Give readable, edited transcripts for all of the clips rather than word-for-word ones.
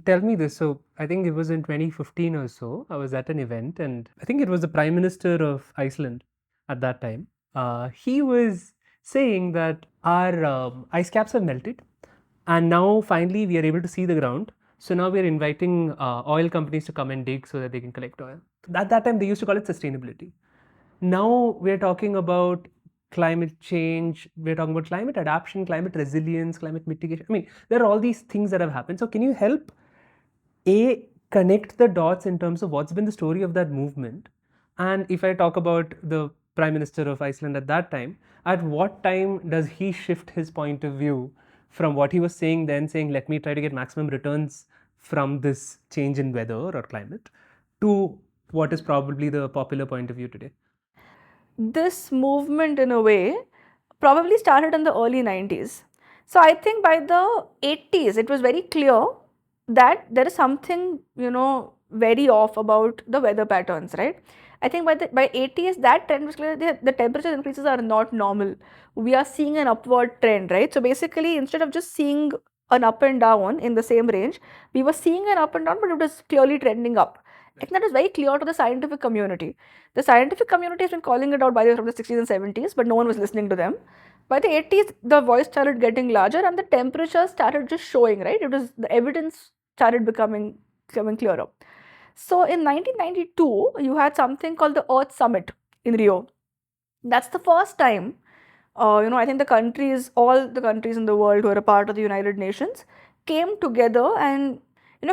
tell me this. So I think it was in 2015 or so. I was at an event, and I think it was the Prime Minister of Iceland at that time. He was saying that our ice caps have melted, and now finally we are able to see the ground. So now we are inviting oil companies to come and dig so that they can collect oil. At that time, they used to call it sustainability. Now we're talking about climate change, we're talking about climate adaptation, climate resilience, climate mitigation. I mean, there are all these things that have happened. So can you help connect the dots in terms of what's been the story of that movement? And if I talk about the Prime Minister of Iceland at that time, at what time does he shift his point of view from what he was saying then, saying, let me try to get maximum returns from this change in weather or climate, to what is probably the popular point of view today? This movement, in a way, probably started in the early 90s. So I think by the 80s, it was very clear that there is something, very off about the weather patterns, right? I think by 80s, that trend was clear. The temperature increases are not normal. We are seeing an upward trend, right? So basically, instead of just seeing an up and down in the same range, we were seeing an up and down, but it was clearly trending up. I think that is very clear to the scientific community. The scientific community has been calling it out, by the way, from the 60s and 70s, but no one was listening to them. By the 80s, the voice started getting larger and the temperature started just showing, right? It was the evidence started becoming clearer. So in 1992, you had something called the Earth Summit in Rio. That's the first time, I think all the countries in the world who are a part of the United Nations came together and,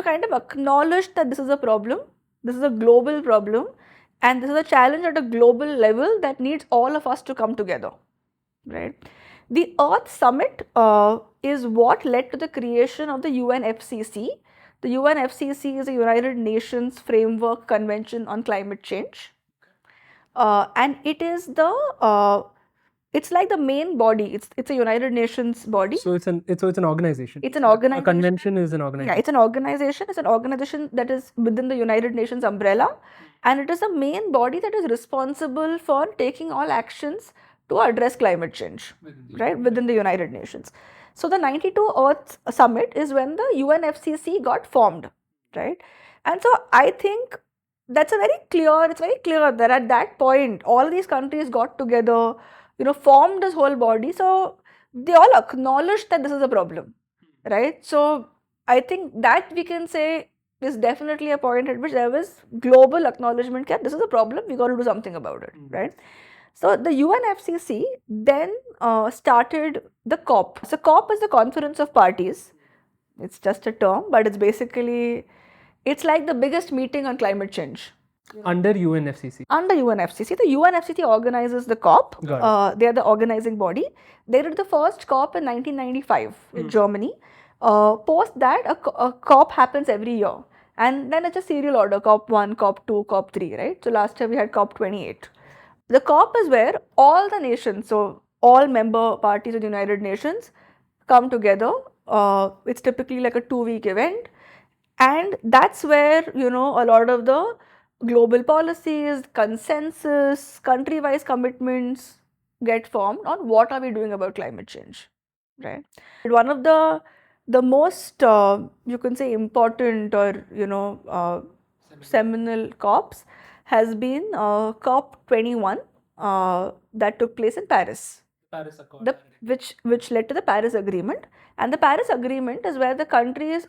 kind of acknowledged that this is a problem, this is a global problem, and this is a challenge at a global level that needs all of us to come together, right? The Earth Summit is what led to the creation of the UNFCCC. The UNFCCC is a United Nations Framework Convention on Climate Change, and it's like the main body. It's a United Nations body. So it's an organization. It's an organization. A convention is an organization. Yeah, it's an organization. It's an organization that is within the United Nations umbrella, and it is the main body that is responsible for taking all actions to address climate change, right, within the United Nations. So the 92 Earth Summit is when the UNFCCC got formed, right? And so I think it's very clear that at that point, all these countries got together, formed this whole body. So they all acknowledged that this is a problem, right? So I think that we can say is definitely a point at which there was global acknowledgement that this is a problem, we got to do something about it, right? So the UNFCCC then started the COP. So COP is the Conference of Parties. It's just a term, but it's like the biggest meeting on climate change. Under UNFCCC. Under UNFCCC, the UNFCCC organizes the COP. They are the organizing body. They did the first COP in 1995 in Germany. Post that, a COP happens every year. And then it's a serial order, COP 1, COP 2, COP 3, right? So last year we had COP 28. The COP is where all the nations, so all member parties of the United Nations come together. It's typically like a 2-week event. And that's where, a lot of the global policies, consensus, country-wise commitments get formed on what are we doing about climate change, right? One of the most, you can say, important or, seminal COPs has been COP 21 that took place in Paris. Paris Accord. Which led to the Paris Agreement. And the Paris Agreement is where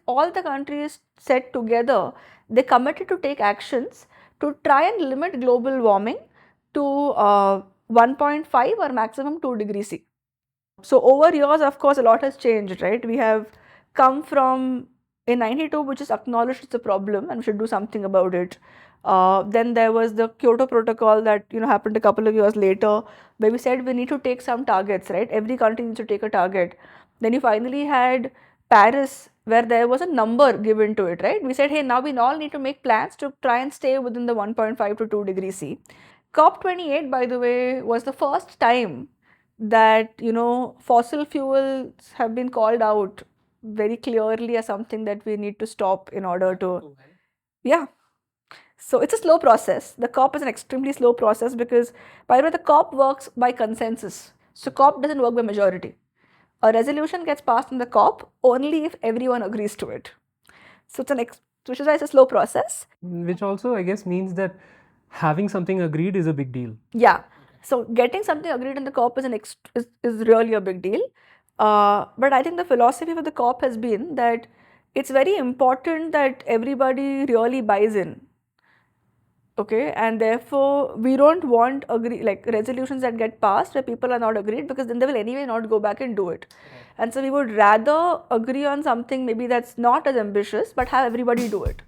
all the countries set together, they committed to take actions to try and limit global warming to 1.5 or maximum 2 degrees C. So over years, of course, a lot has changed, right? We have come from in 92, which is acknowledged it's a problem and we should do something about it. Then there was the Kyoto Protocol that happened a couple of years later, where we said we need to take some targets, right? Every country needs to take a target. Then you finally had Paris, where there was a number given to it, right? We said, hey, now we all need to make plans to try and stay within the 1.5 to 2 degrees C. COP 28, by the way, was the first time that fossil fuels have been called out very clearly as something that we need to stop in order to, yeah. So it's a slow process. The COP is an extremely slow process because, by the way, the COP works by consensus. So COP doesn't work by majority. A resolution gets passed in the COP only if everyone agrees to it. So which is why it's a slow process. Which also, I guess, means that having something agreed is a big deal. Yeah. So getting something agreed in the COP is really a big deal. But I think the philosophy of the COP has been that it's very important that everybody really buys in. Okay, and therefore we don't want resolutions that get passed where people are not agreed, because then they will anyway not go back and do it. And so we would rather agree on something maybe that's not as ambitious but have everybody do it.